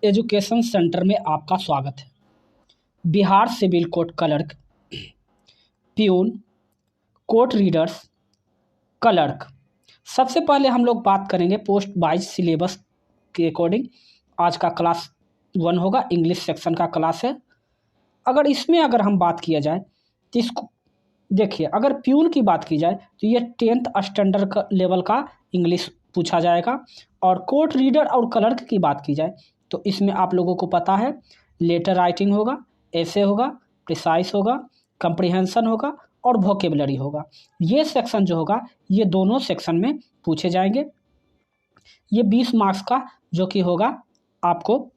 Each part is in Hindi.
एजुकेशन सेंटर में आपका स्वागत है। Bihar civil court clerk, peon, court readers, clerk. सबसे पहले हम लोग बात करेंगे पोस्ट वाइज सिलेबस के अकॉर्डिंग। आज का क्लास 1 होगा, इंग्लिश सेक्शन का क्लास है। अगर हम बात किया जाए तो इसको देखिए, अगर प्यून की बात की जाए तो ये 10th स्टैंडर्ड का लेवल का इंग्लिश पूछा जाएगा। और कोर्ट रीडर और क्लर्क की बात की जाए तो इसमें आप लोगों को पता है लेटर राइटिंग होगा, ऐसे होगा, प्रिसाइज होगा, कंप्रीहेंशन होगा और वोकेबलरी होगा। ये सेक्शन जो होगा ये दोनों सेक्शन में पूछे जाएंगे। ये 20 मार्क्स का जो कि होगा आपको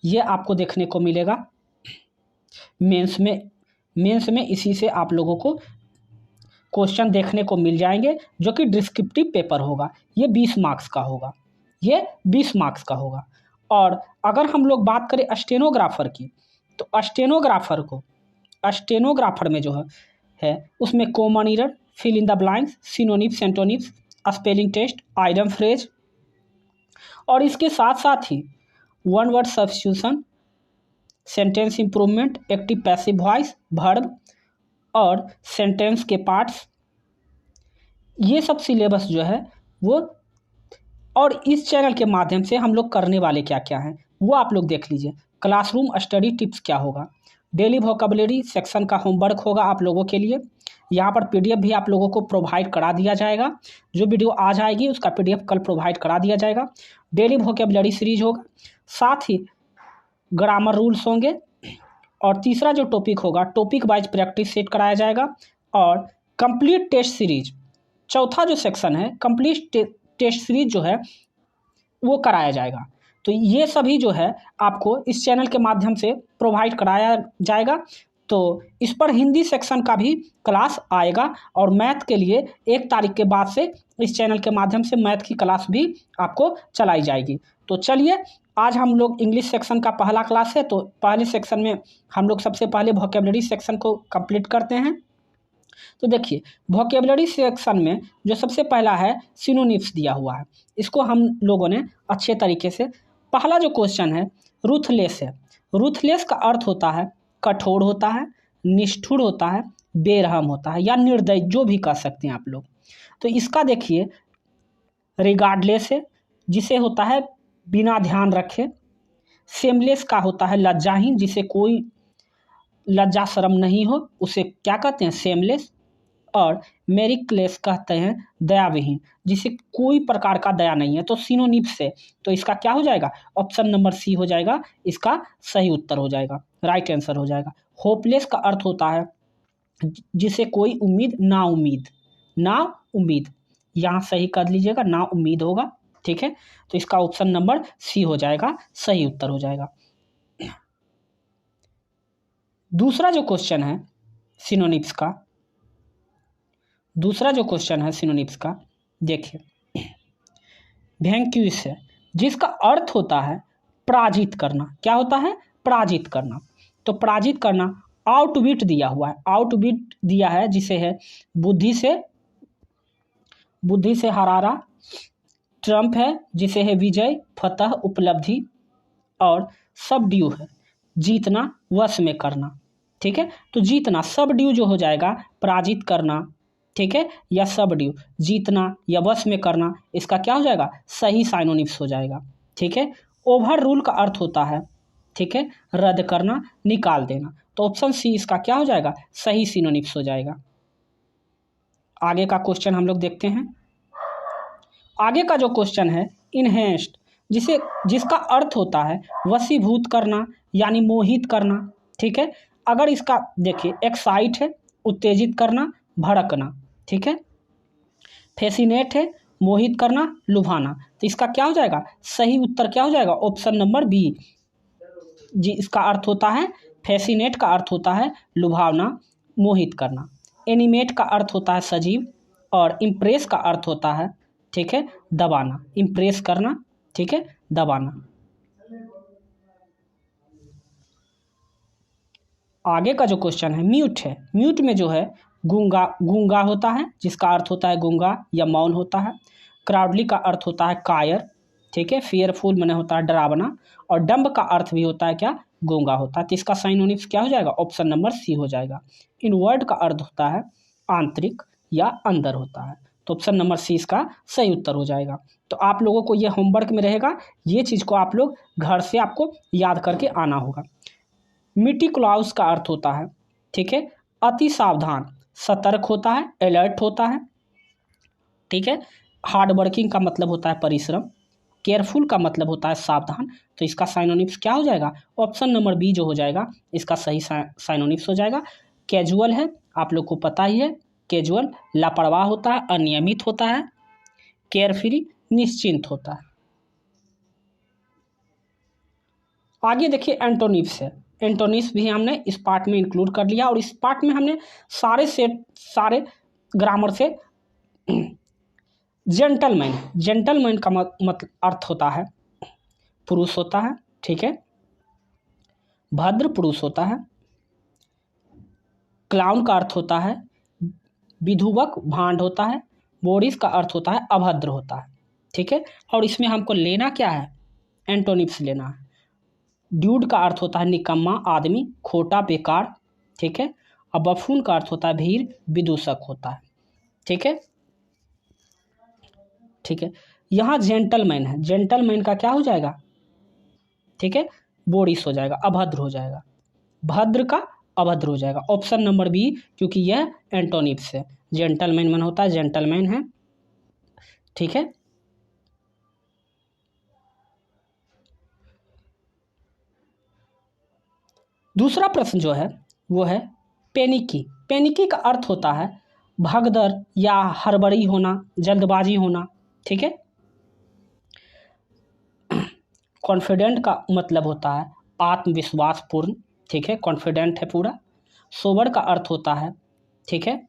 ये आपको देखने को मिलेगा मेंस में इसी से आप लोगों को क्वेश्चन देखने को मिल जाएंगे जो कि डिस्क्रिप्टिव पेपर होगा। ये 20 मार्क्स का होगा, ये 20 मार्क्स का होगा। और अगर हम लोग बात करें स्टेनोग्राफर की तो स्टेनोग्राफर में जो है उसमें common error, fill in the blanks, synonyms, antonyms, spelling test, idiom phrase और इसके साथ साथ ही one word substitution, sentence improvement, active passive voice, verb और सेंटेंस के पार्ट्स, ये सब सिलेबस जो है वो। और इस चैनल के माध्यम से हम लोग करने वाले क्या क्या हैं वो आप लोग देख लीजिए। क्लासरूम स्टडी टिप्स क्या होगा, डेली वोकेबलरी सेक्शन का होमवर्क होगा आप लोगों के लिए। यहाँ पर पीडीएफ भी आप लोगों को प्रोवाइड करा दिया जाएगा। जो वीडियो आ जाएगी उसका पीडीएफ कल प्रोवाइड करा दिया जाएगा। डेली वोकेबलरी सीरीज होगा, साथ ही ग्रामर रूल्स होंगे। और तीसरा जो टॉपिक होगा टॉपिक वाइज प्रैक्टिस सेट कराया जाएगा। और कंप्लीट टेस्ट सीरीज, चौथा जो सेक्शन है कंप्लीट टेस्ट सीरीज जो है वो कराया जाएगा। तो ये सभी जो है आपको इस चैनल के माध्यम से प्रोवाइड कराया जाएगा। तो इस पर हिंदी सेक्शन का भी क्लास आएगा और मैथ के लिए 1 तारीख के बाद से इस चैनल के माध्यम से मैथ की क्लास भी आपको चलाई जाएगी। तो चलिए, आज हम लोग इंग्लिश सेक्शन का पहला क्लास है। तो पहले सेक्शन में हम लोग सबसे पहले वोकेबलरी सेक्शन को कंप्लीट करते हैं। तो देखिए, वोकेबलरी सेक्शन में जो सबसे पहला है सिनोनिम्स दिया हुआ है। इसको हम लोगों ने अच्छे तरीके से, पहला जो क्वेश्चन है रूथलेस है। रूथलेस का अर्थ होता है कठोर होता है, निष्ठुर होता है, बेरहम होता है या निर्दयी, जो भी कह सकते हैं आप लोग। तो इसका देखिए रिगार्डलेस है, जिसे होता है बिना ध्यान रखे। सेमलेस का होता है लज्जाहीन, जिसे कोई लज्जा शर्म नहीं हो, उसे क्या कहते हैं सेमलेस। और मेरिकलेस कहते हैं दयाविहीन, जिसे कोई प्रकार का दया नहीं है। तो सिनोनिम्स से तो इसका क्या हो जाएगा, ऑप्शन नंबर सी हो जाएगा, इसका सही उत्तर हो जाएगा, राइट आंसर हो जाएगा। होपलेस का अर्थ होता है जिसे कोई उम्मीद, ना उम्मीद, यहाँ सही कर लीजिएगा, ना उम्मीद होगा, ठीक है। तो इसका ऑप्शन नंबर सी हो जाएगा, सही उत्तर हो जाएगा। दूसरा जो क्वेश्चन है सिनोनिम्स का, देखिए वैंक्यूइश है, जिसका अर्थ होता है पराजित करना। क्या होता है, पराजित करना। तो पराजित करना, आउटविट दिया हुआ है, आउटविट दिया है जिसे है बुद्धि से हरारा। ट्रम्प है जिसे है विजय, फतह, उपलब्धि। और सबड्यू है जीतना, वश में करना, ठीक है। तो जीतना, सबड्यू जो हो जाएगा पराजित करना, ठीक है, या सबड्यू जीतना या वश में करना, इसका क्या हो जाएगा, सही साइनोनिम्स हो जाएगा, ठीक है। ओवर रूल का अर्थ होता है, ठीक है, रद्द करना, निकाल देना। तो ऑप्शन सी इसका क्या हो जाएगा, सही सिनोनिम्स हो जाएगा। आगे का क्वेश्चन हम लोग देखते हैं। आगे का जो क्वेश्चन है इनहेंस्ड, जिसका अर्थ होता है वशीभूत करना यानी मोहित करना, ठीक है। अगर इसका देखिए एक्साइट है उत्तेजित करना, भड़कना, ठीक है। फैसिनेट है मोहित करना, लुभाना। तो इसका क्या हो जाएगा, सही उत्तर क्या हो जाएगा, ऑप्शन नंबर बी जी। इसका अर्थ होता है फैसिनेट का अर्थ होता है लुभावना, मोहित करना। एनिमेट का अर्थ होता है सजीव। और इम्प्रेस का अर्थ होता है, ठीक है, दबाना, इम्प्रेस करना, ठीक है, दबाना। आगे का जो क्वेश्चन है म्यूट है। म्यूट में जो है गूंगा होता है, जिसका अर्थ होता है गूंगा या मौन होता है। क्राउडली का अर्थ होता है कायर, ठीक है। फियरफुल मैंने होता है डरावना, और डम्ब का अर्थ भी होता है क्या, गूंगा होता है। तो इसका साइनोनिम्स क्या हो जाएगा, ऑप्शन नंबर सी हो जाएगा। इनवर्ड का अर्थ होता है आंतरिक या अंदर होता है, तो ऑप्शन नंबर सी इसका सही उत्तर हो जाएगा। तो आप लोगों को ये होमवर्क में रहेगा, ये चीज़ को आप लोग घर से आपको याद करके आना होगा। मेटिकुलस का अर्थ होता है, ठीक है, अति सावधान, सतर्क होता है, अलर्ट होता है, ठीक है। हार्ड वर्किंग का मतलब होता है परिश्रम, केयरफुल का मतलब होता है सावधान। तो इसका साइनोनिम्स क्या हो जाएगा, ऑप्शन नंबर बी जो हो जाएगा इसका सही साइनोनिम्स हो जाएगा। कैजुअल है, आप लोग को पता ही है, कैजुअल लापरवाह होता है, अनियमित होता है। केयरफ्री निश्चिंत होता है। आगे देखिए एंटोनिम्स है, एंटोनिम्स भी हमने इस पार्ट में इंक्लूड कर लिया, और इस पार्ट में हमने सारे ग्रामर से जेंटलमैन, जेंटलमैन का मतलब अर्थ होता है पुरुष होता है, ठीक है। भद्र पुरुष होता है। क्लाउन का अर्थ होता है विधुवक भांड होता है। बोरिस का अर्थ होता है अभद्र होता है, ठीक है। और इसमें हमको लेना क्या है, एंटोनिम्स लेना है। ड्यूड का अर्थ होता है निकम्मा आदमी, खोटा, बेकार, ठीक है। और बफून का अर्थ होता है भीड़, विदूषक होता है, ठीक है, ठीक है। यहाँ जेंटलमैन है, जेंटलमैन का क्या हो जाएगा, ठीक है, बोरिस हो जाएगा, अभद्र हो जाएगा। भद्र का अभद्र हो जाएगा, ऑप्शन नंबर बी, क्योंकि यह एंटोनिम्स है। जेंटलमैन मन होता है जेंटलमैन है, ठीक है। दूसरा प्रश्न जो है वो है पैनिकी। पैनिकी का अर्थ होता है भगदड़ या हड़बड़ी होना, जल्दबाजी होना, ठीक है। कॉन्फिडेंट का मतलब होता है आत्मविश्वास पूर्ण, ठीक है, कॉन्फिडेंट है पूरा। सोबर का अर्थ होता है, ठीक है,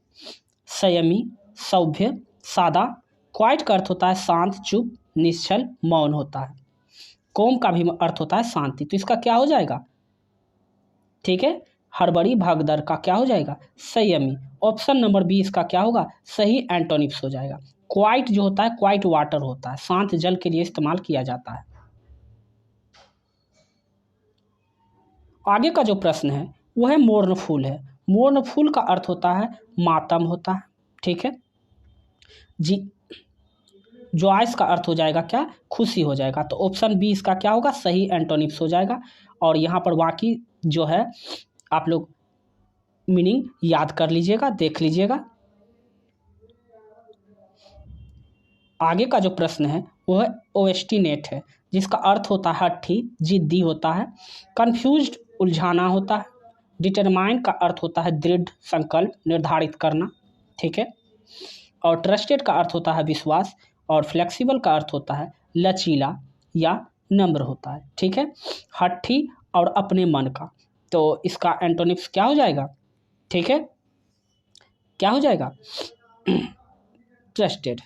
संयमी, सभ्य, सादा। क्वाइट का अर्थ होता है शांत, चुप, निश्चल, मौन होता है। कोम का भी अर्थ होता है शांति। तो इसका क्या हो जाएगा, ठीक है, हड़बड़ी भागदड़ का क्या हो जाएगा, संयमी। ऑप्शन नंबर बी इसका क्या होगा, सही एंटोनिम्स हो जाएगा। क्वाइट जो होता है क्वाइट वाटर होता है, शांत जल के लिए इस्तेमाल किया जाता है। आगे का जो प्रश्न है वो है मोर्नफुल है। मोर्नफुल का अर्थ होता है मातम होता है, ठीक है जी। जॉयस का अर्थ हो जाएगा क्या, खुशी हो जाएगा। तो ऑप्शन बी इसका क्या होगा, सही एंटोनिम्स हो जाएगा। और यहाँ पर बाकी जो है आप लोग मीनिंग याद कर लीजिएगा, देख लीजिएगा। आगे का जो प्रश्न है वो है ओएस्टिनेट है, जिसका अर्थ होता है हठी, जिद्दी होता है। कंफ्यूज्ड उलझाना होता है। डिटरमाइन का अर्थ होता है दृढ़ संकल्प, निर्धारित करना, ठीक है। और ट्रस्टेड का अर्थ होता है विश्वास। और फ्लेक्सिबल का अर्थ होता है लचीला या नम्र होता है, ठीक है। हठी और अपने मन का, तो इसका एंटोनिम्स क्या हो जाएगा, ठीक है, क्या हो जाएगा, ट्रस्टेड।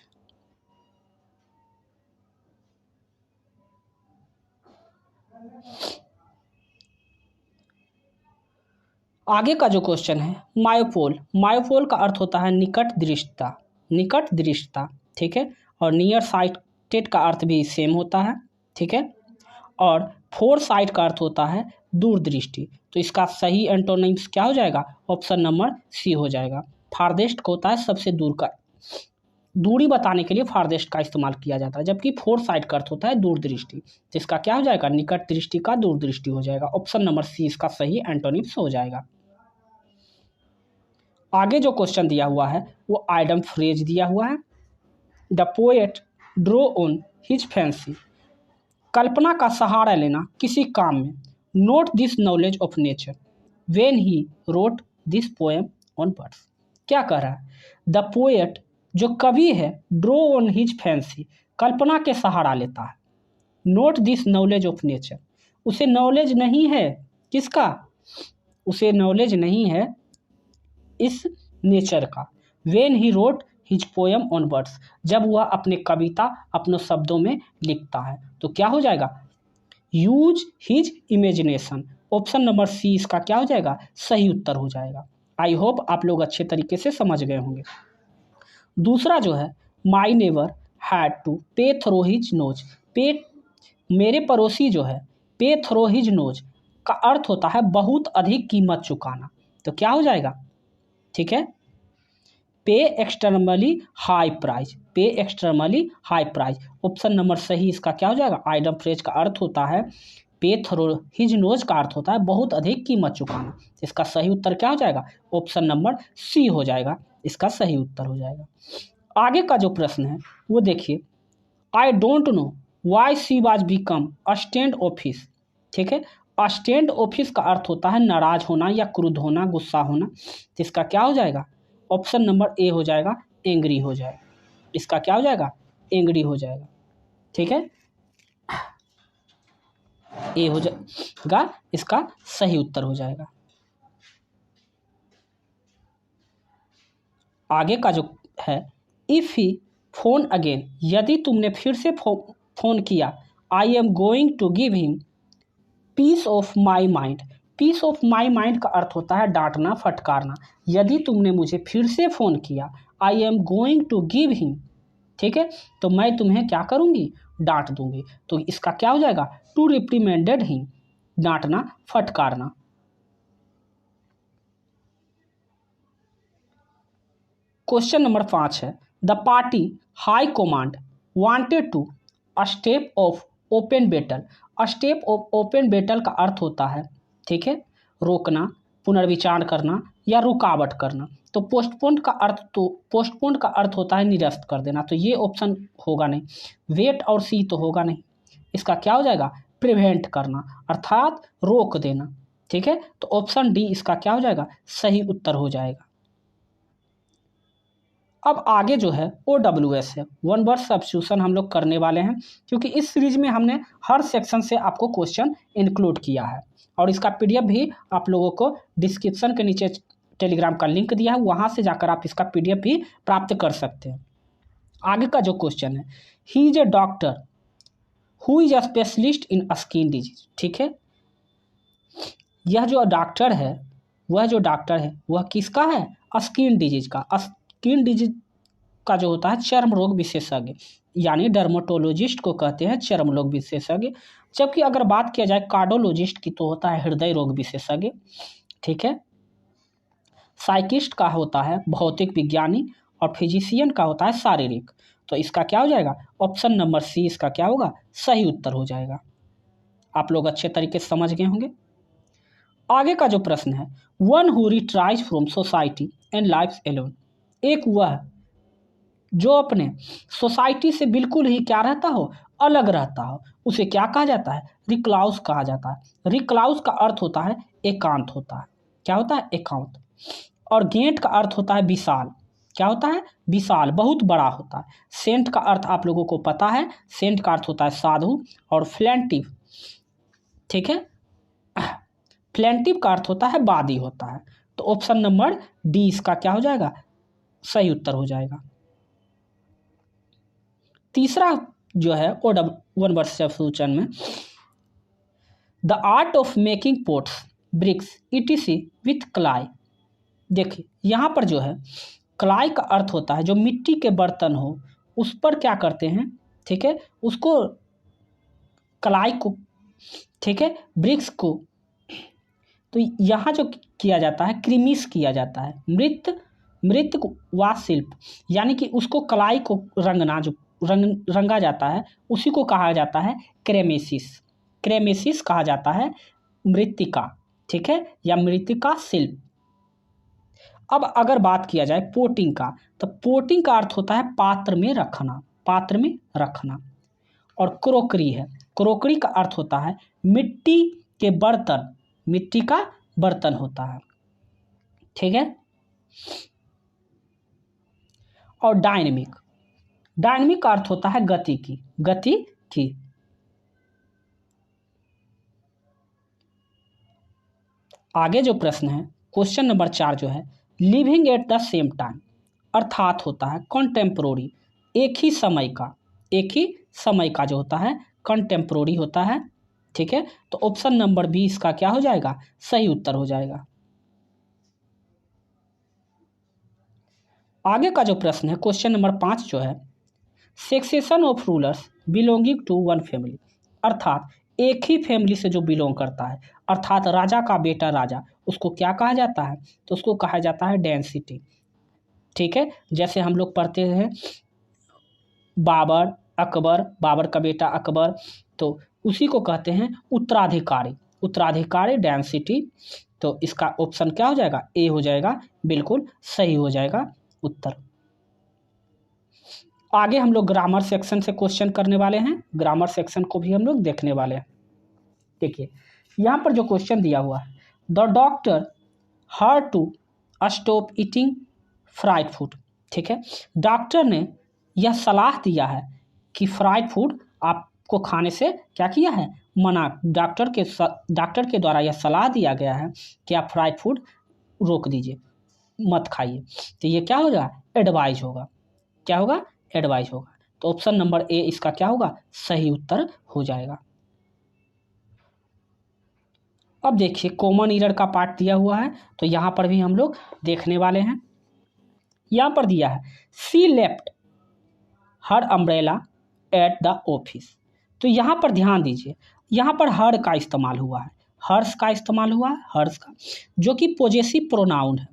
आगे का जो क्वेश्चन है मायोपोल। मायोपोल का अर्थ होता है निकट दृष्टता, निकट दृष्टता, ठीक है। और नियर साइटेड का अर्थ भी सेम होता है, ठीक है। और फोर साइट का अर्थ होता है दूरदृष्टि। तो इसका सही एंटोनिम्स क्या हो जाएगा, ऑप्शन नंबर सी हो जाएगा। फारदेस्ट को होता है सबसे दूर का, दूरी बताने के लिए फारदेस्ट का इस्तेमाल किया जाता है, जबकि फोर साइट का अर्थ होता है दूरदृष्टि। तो इसका क्या हो जाएगा, निकट दृष्टि का दूरदृष्टि हो जाएगा। ऑप्शन नंबर सी इसका सही एंटोनिम्स हो जाएगा। आगे जो क्वेश्चन दिया हुआ है वो आइडम फ्रेज दिया हुआ है। The poet drew on his fancy. कल्पना का सहारा लेना किसी काम में। Note this knowledge of nature when he wrote this poem on birds. क्या कह रहा है, द पोएट जो कवि है, ड्रो ऑन हिज फैंसी, कल्पना के सहारा लेता है। Note this knowledge of nature, उसे नॉलेज नहीं है किसका, उसे नॉलेज नहीं है इस नेचर का। When he road his poem on birds, जब वह अपने कविता अपने शब्दों में लिखता है। तो क्या हो जाएगा, use his imagination. Option number C इसका क्या हो जाएगा, सही उत्तर हो जाएगा। आई होप आप लोग अच्छे तरीके से समझ गए होंगे। दूसरा जो है माई नेवर हैड टू पे थ्रो हिज नोज। पे, मेरे पड़ोसी जो है, पे थ्रो हिज नोज का अर्थ होता है बहुत अधिक कीमत चुकाना। तो क्या हो जाएगा? ठीक है, पे एक्सटर्नली हाई प्राइस, पे externally high price. Option number सही इसका क्या हो जाएगा? आइडम फ्रेज का अर्थ होता है पे थ्रो हिज नोज का अर्थ होता है बहुत अधिक कीमत चुकाना। इसका सही उत्तर क्या हो जाएगा? ऑप्शन नंबर सी हो जाएगा, इसका सही उत्तर हो जाएगा। आगे का जो प्रश्न है वो देखिए, I don't know why she was become a stand office. ठीक है, स्टैंड ऑफिस का अर्थ होता है नाराज होना या क्रुद्ध होना, गुस्सा होना। तो इसका क्या हो जाएगा? ऑप्शन नंबर ए हो जाएगा, एंग्री हो जाएगा। इसका क्या हो जाएगा? एंग्री हो जाएगा। ठीक है, ए हो जाएगा, इसका सही उत्तर हो जाएगा। आगे का जो है, इफ ही फोन अगेन, यदि तुमने फिर से फोन किया, I am going to give him peace of my mind. Peace of my mind का अर्थ होता है डांटना, फटकारना। यदि तुमने मुझे फिर से फ़ोन किया, I am going to give him, ठीक है, तो मैं तुम्हें क्या करूँगी? डांट दूंगी। तो इसका क्या हो जाएगा? टू रिप्रीमेंडेड हिम, डांटना, फटकारना। क्वेश्चन नंबर 5 है, the party high command wanted to a step of open battle. A step of open battle का अर्थ होता है, ठीक है, रोकना, पुनर्विचार करना या रुकावट करना। तो पोस्टपोन का अर्थ होता है निरस्त कर देना। तो ये ऑप्शन होगा नहीं, वेट और सी तो होगा नहीं। इसका क्या हो जाएगा? प्रिवेंट करना, अर्थात रोक देना। ठीक है, तो ऑप्शन डी इसका क्या हो जाएगा? सही उत्तर हो जाएगा। अब आगे जो है OWS है, वन वर्ड सब्स्टिट्यूशन हम लोग करने वाले हैं, क्योंकि इस सीरीज में हमने हर सेक्शन से आपको क्वेश्चन इंक्लूड किया है और इसका PDF भी आप लोगों को डिस्क्रिप्शन के नीचे टेलीग्राम का लिंक दिया है, वहाँ से जाकर आप इसका PDF भी प्राप्त कर सकते हैं। आगे का जो क्वेश्चन है, he is a doctor who is a specialist in skin disease. ठीक है, यह जो डॉक्टर है, वह किसका है? स्किन डिजीज का। स्किन डिजीज का जो होता है चर्म रोग विशेषज्ञ, यानी डर्मेटोलॉजिस्ट को कहते हैं चर्म रोग विशेषज्ञ। जबकि अगर बात किया जाए कार्डियोलॉजिस्ट की तो होता है हृदय रोग विशेषज्ञ। ठीक है, साइकिस्ट का होता है भौतिक विज्ञानी और फिजिशियन का होता है शारीरिक। तो इसका क्या हो जाएगा? ऑप्शन नंबर सी इसका क्या होगा? सही उत्तर हो जाएगा। आप लोग अच्छे तरीके से समझ गए होंगे। आगे का जो प्रश्न है, one who retires from society and life alone. एक वह जो अपने सोसाइटी से बिल्कुल ही क्या रहता हो? अलग रहता हो, उसे क्या कहा जाता है? रिक्लाउस कहा जाता है। रिक्लाउस का अर्थ होता है एकांत होता है। क्या होता है? एकांत। और गेंट का अर्थ होता है विशाल। क्या होता है? विशाल, बहुत बड़ा होता है। सेंट का अर्थ आप लोगों को पता है, सेंट का अर्थ होता है साधु। और फ्लैंटिव, ठीक है, फ्लैंटिव का अर्थ होता है वादी होता है। तो ऑप्शन नंबर डी इसका क्या हो जाएगा? सही उत्तर हो जाएगा। तीसरा जो है वन वर्ड सब्स्टिट्यूशन में, the art of making pots bricks ETC with clay. देखिए यहाँ पर जो है क्लाई का अर्थ होता है जो मिट्टी के बर्तन हो उस पर क्या करते हैं, ठीक है, उसको क्लाई को, ठीक है, ब्रिक्स को, तो यहाँ जो किया जाता है क्रीमिस किया जाता है। मृत वास्तुशिल्प, यानी कि उसको कलाई को रंगना, जो रंगा जाता है उसी को कहा जाता है क्रेमेसिस। क्रेमेसिस कहा जाता है मृत्तिका, ठीक है, या मृत्तिका शिल्प। अब अगर बात किया जाए पोटिंग का, तो पोटिंग का अर्थ होता है पात्र में रखना, पात्र में रखना। और क्रोकरी है, क्रोकरी का अर्थ होता है मिट्टी के बर्तन, मिट्टी का बर्तन होता है। ठीक है, और डायनेमिक, डायनेमिक का अर्थ होता है गति की, गति की। आगे जो प्रश्न है क्वेश्चन नंबर 4 जो है, living at the same time अर्थात होता है कंटेम्प्रोरी, एक ही समय का, एक ही समय का जो होता है कंटेम्प्रोरी होता है। ठीक है, तो ऑप्शन नंबर बी इसका क्या हो जाएगा? सही उत्तर हो जाएगा। आगे का जो प्रश्न है क्वेश्चन नंबर 5 जो है, succession of rulers belonging to one family, अर्थात एक ही फैमिली से जो बिलोंग करता है, अर्थात राजा का बेटा राजा, उसको क्या कहा जाता है? तो उसको कहा जाता है डेंसिटी। ठीक है, जैसे हम लोग पढ़ते हैं बाबर, अकबर, बाबर का बेटा अकबर, तो उसी को कहते हैं उत्तराधिकारी। उत्तराधिकारी डेंसिटी। तो इसका ऑप्शन क्या हो जाएगा? ए हो जाएगा, बिल्कुल सही हो जाएगा उत्तर। आगे हम लोग ग्रामर सेक्शन से क्वेश्चन करने वाले हैं, ग्रामर सेक्शन को भी हम लोग देखने वाले हैं। देखिए यहाँ पर जो क्वेश्चन दिया हुआ है, the doctor her to stop eating fried food. ठीक है, डॉक्टर ने यह सलाह दिया है कि फ्राइड फूड आपको खाने से क्या किया है? मना। डॉक्टर के द्वारा यह सलाह दिया गया है कि आप फ्राइड फूड रोक दीजिए, मत खाइए। तो ये क्या होगा? एडवाइज होगा। क्या होगा? एडवाइज होगा। तो ऑप्शन नंबर ए इसका क्या होगा? सही उत्तर हो जाएगा। अब देखिए कॉमन ईरर का पार्ट दिया हुआ है, तो यहाँ पर भी हम लोग देखने वाले हैं। यहाँ पर दिया है she left her umbrella at the office. तो यहाँ पर ध्यान दीजिए, यहाँ पर हर का इस्तेमाल हुआ है, हर्ष का इस्तेमाल हुआ है, हर्ष का, जो कि पॉजेसिव प्रोनाउन है।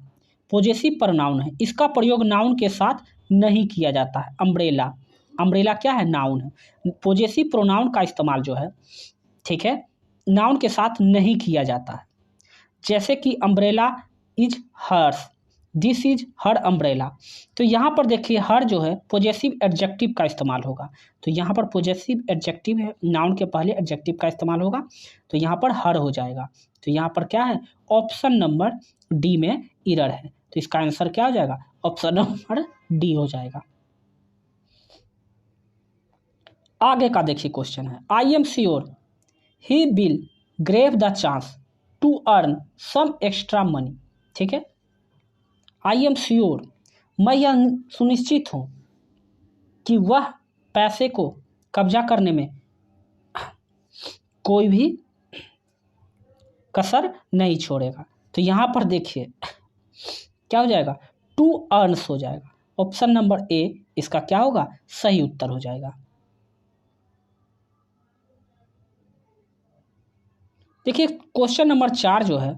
पॉजेसिव प्रोनाउन है, इसका प्रयोग नाउन के साथ नहीं किया जाता है। अम्ब्रेला, अम्ब्रेला क्या है? नाउन है। पॉजेसिव प्रोनाउन का इस्तेमाल जो है, ठीक है, नाउन के साथ नहीं किया जाता है। जैसे कि umbrella is hers, this is her umbrella. तो यहाँ पर देखिए हर जो है पॉजेसिव एडजेक्टिव का इस्तेमाल होगा। तो यहाँ पर पॉजेसिव एडजेक्टिव है, नाउन के पहले एडजेक्टिव का इस्तेमाल होगा, तो यहाँ पर हर हो जाएगा। तो यहाँ पर क्या है? ऑप्शन नंबर डी में इरर है। तो इसका आंसर क्या हो जाएगा? ऑप्शन नंबर डी हो जाएगा। आगे का देखिए क्वेश्चन है, I am sure he will grab the chance to earn some extra money. ठीक है, आई एम श्योर, मैं यह सुनिश्चित हूँ कि वह पैसे को कब्जा करने में कोई भी कसर नहीं छोड़ेगा। तो यहाँ पर देखिए क्या हो जाएगा? टू अर्न्स हो जाएगा। ऑप्शन नंबर ए इसका क्या होगा? सही उत्तर हो जाएगा। देखिए क्वेश्चन नंबर 4 जो है,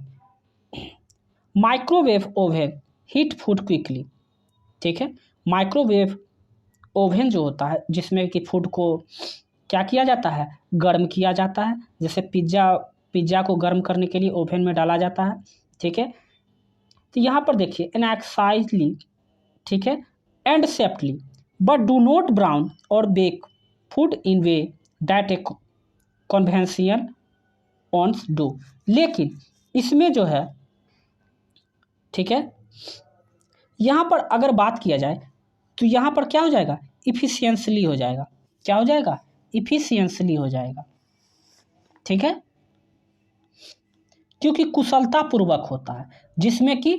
microwave oven heat food quickly. ठीक है, माइक्रोवेव ओवन जो होता है जिसमें कि फूड को क्या किया जाता है? गर्म किया जाता है। जैसे पिज्ज़ा को गर्म करने के लिए ओवन में डाला जाता है। ठीक है, तो यहाँ पर देखिए एनएक्साइजली, ठीक है, and safely, but do not brown or bake food in way that a conventional ones do. लेकिन इसमें जो है, ठीक है, यहाँ पर अगर बात किया जाए तो यहाँ पर क्या हो जाएगा? इफिशियंसली हो जाएगा। क्या हो जाएगा? इफिशियंसली हो जाएगा। ठीक है, क्योंकि कुशलतापूर्वक होता है, जिसमें कि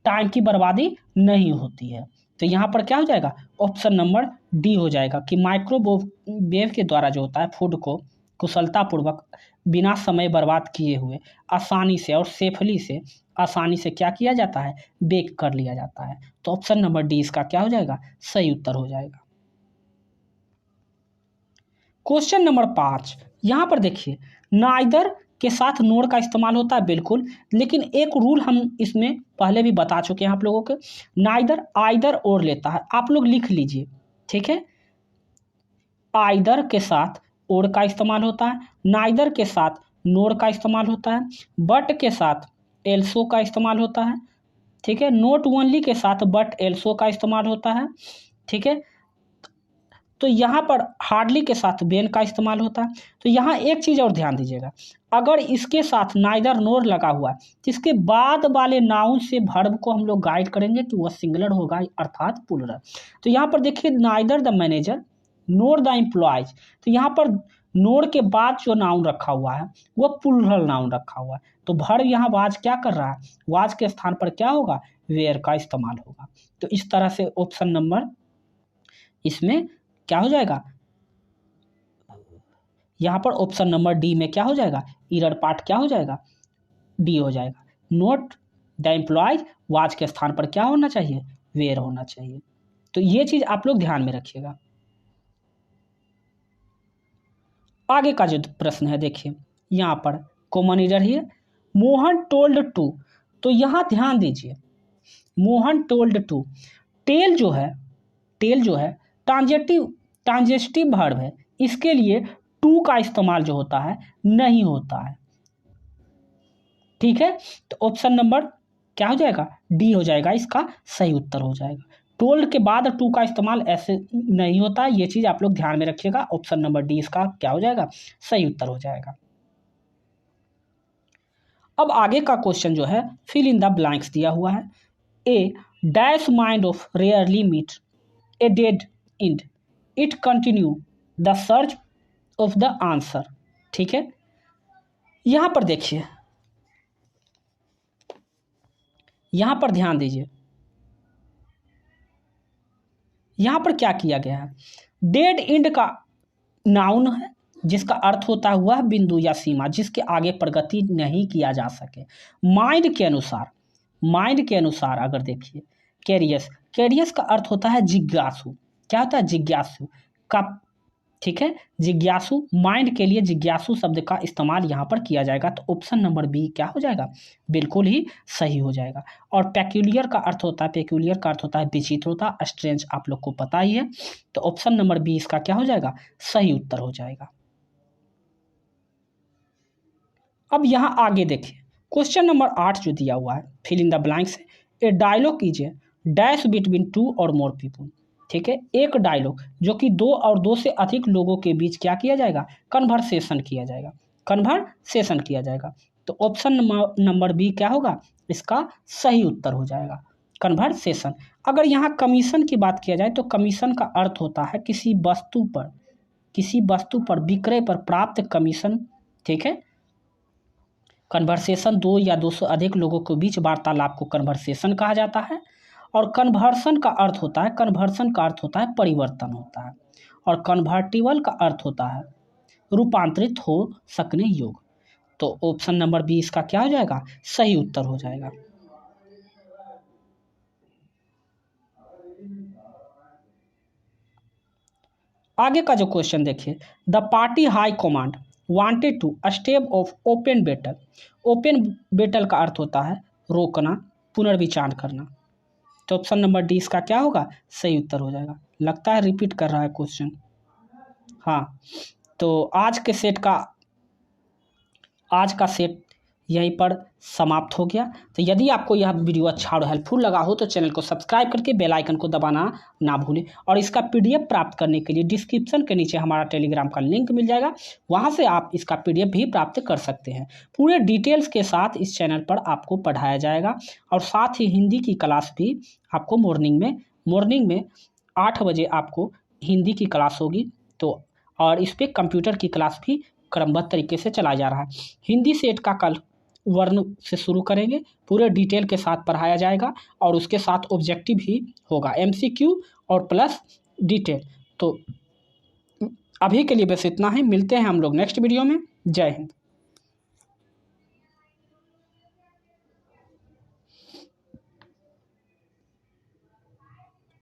टाइम की बर्बादी नहीं होती है। तो यहाँ पर क्या हो जाएगा? ऑप्शन नंबर डी हो जाएगा कि माइक्रोवेव के द्वारा जो होता है फूड को कुशलतापूर्वक बिना समय बर्बाद किए हुए आसानी से और सेफली से आसानी से क्या किया जाता है? बेक कर लिया जाता है। तो ऑप्शन नंबर डी इसका क्या हो जाएगा? सही उत्तर हो जाएगा। क्वेश्चन नंबर 5, यहाँ पर देखिए नाइदर के साथ नोर का इस्तेमाल होता है, बिल्कुल, लेकिन एक रूल हम इसमें पहले भी बता चुके हैं आप लोगों के। नाइदर आइदर और लेता है, आप लोग लिख लीजिए। ठीक है, आइदर के साथ और का इस्तेमाल होता है, नाइदर के साथ नोर का इस्तेमाल होता है, बट के साथ एल्सो का इस्तेमाल होता है। ठीक है, नोट ओनली के साथ बट एल्सो का इस्तेमाल होता है। ठीक है, तो यहाँ पर हार्डली के साथ बेन का इस्तेमाल होता है। तो यहाँ एक चीज़ और ध्यान दीजिएगा, अगर इसके साथ नाइदर नोर लगा हुआ है तो इसके बाद वाले नाउन से वर्ब को हम लोग गाइड करेंगे कि वह सिंगुलर होगा अर्थात प्लूरल। तो यहाँ पर देखिए neither the manager NOR the employees, तो यहाँ पर नोर के बाद जो नाउन रखा हुआ है वह प्लूरल नाउन रखा हुआ है। तो वर्ब यहाँ वाज क्या कर रहा है? वाज के स्थान पर क्या होगा? वेयर का इस्तेमाल होगा। तो इस तरह से ऑप्शन नंबर इसमें क्या हो जाएगा? यहाँ पर ऑप्शन नंबर डी में क्या हो जाएगा? इरर पार्ट क्या हो जाएगा? डी हो जाएगा। नोट द एम्प्लॉयज वाज के स्थान पर क्या होना चाहिए? वेयर होना चाहिए। तो ये चीज़ आप लोग ध्यान में रखिएगा। आगे का जो प्रश्न है देखिए, यहाँ पर कॉमन एरर ही है, मोहन टोल्ड टू, तो यहाँ ध्यान दीजिए, मोहन टोल्ड टू, टेल जो है ट्रांजेस्टिव वर्ब है, इसके लिए टू का इस्तेमाल जो होता है नहीं होता है। ठीक है, तो ऑप्शन नंबर क्या हो जाएगा, डी हो जाएगा, इसका सही उत्तर हो जाएगा। टोल्ड के बाद टू का इस्तेमाल ऐसे नहीं होता है, ये चीज आप लोग ध्यान में रखिएगा। ऑप्शन नंबर डी इसका क्या हो जाएगा, सही उत्तर हो जाएगा। अब आगे का क्वेश्चन जो है, फिल इन द ब्लैंक्स दिया हुआ है। A dash mind of rarely meet a dead end, it continue the search of the answer. ठीक है, यहां पर देखिए, यहां पर ध्यान दीजिए, यहां पर क्या किया गया है, डेड इंड का नाउन है जिसका अर्थ होता है वह बिंदु या सीमा जिसके आगे प्रगति नहीं किया जा सके। माइंड के अनुसार अगर देखिए, कैरियस का अर्थ होता है जिज्ञासु, क्या होता है, जिज्ञासु का। ठीक है, जिज्ञासु, माइंड के लिए जिज्ञासु शब्द का इस्तेमाल यहाँ पर किया जाएगा, तो ऑप्शन नंबर बी क्या हो जाएगा, बिल्कुल ही सही हो जाएगा। और पेक्यूलियर का अर्थ होता है विचित्र होता है, स्ट्रेंज आप लोग को पता ही है, तो ऑप्शन नंबर बी इसका क्या हो जाएगा, सही उत्तर हो जाएगा। अब यहाँ आगे देखिए, क्वेश्चन नंबर 8 जो दिया हुआ है, fill in the blanks, a dialogue कीजिए dash between two or more people. ठीक है, एक डायलॉग जो कि दो और दो से अधिक लोगों के बीच क्या किया जाएगा, कन्वर्सेशन किया जाएगा। तो ऑप्शन नंबर बी क्या होगा, इसका सही उत्तर हो जाएगा, कन्वर्सेशन। अगर यहाँ कमीशन की बात किया जाए तो कमीशन का अर्थ होता है किसी वस्तु पर विक्रय पर प्राप्त कमीशन। ठीक है, कन्वर्सेशन दो या दो से अधिक लोगों के बीच वार्तालाप को कन्वर्सेशन कहा जाता है। और कन्वर्सन का अर्थ होता है परिवर्तन होता है। और कन्वर्टिबल का अर्थ होता है रूपांतरित हो सकने योग्य। तो ऑप्शन नंबर बी इसका क्या हो जाएगा, सही उत्तर हो जाएगा। आगे का जो क्वेश्चन देखिए, the party high command wanted to step of open battle का अर्थ होता है रोकना, पुनर्विचार करना। तो ऑप्शन नंबर डी इसका क्या होगा, सही उत्तर हो जाएगा। लगता है रिपीट कर रहा है क्वेश्चन। हाँ, तो आज का सेट यहीं पर समाप्त हो गया। तो यदि आपको यह वीडियो अच्छा और हेल्पफुल लगा हो तो चैनल को सब्सक्राइब करके बेल आइकन को दबाना ना भूलें। और इसका पीडीएफ प्राप्त करने के लिए डिस्क्रिप्शन के नीचे हमारा टेलीग्राम का लिंक मिल जाएगा, वहां से आप इसका पीडीएफ भी प्राप्त कर सकते हैं। पूरे डिटेल्स के साथ इस चैनल पर आपको पढ़ाया जाएगा। और साथ ही हिंदी की क्लास भी आपको मॉर्निंग में 8 बजे आपको हिंदी की क्लास होगी। तो और इस पर कंप्यूटर की क्लास भी क्रमबद्ध तरीके से चलाया जा रहा है। हिंदी सेट का कल वर्ण से शुरू करेंगे, पूरे डिटेल के साथ पढ़ाया जाएगा और उसके साथ ऑब्जेक्टिव भी होगा, एमसीक्यू और प्लस डिटेल। तो अभी के लिए बस इतना ही, मिलते हैं हम लोग नेक्स्ट वीडियो में। जय हिंद।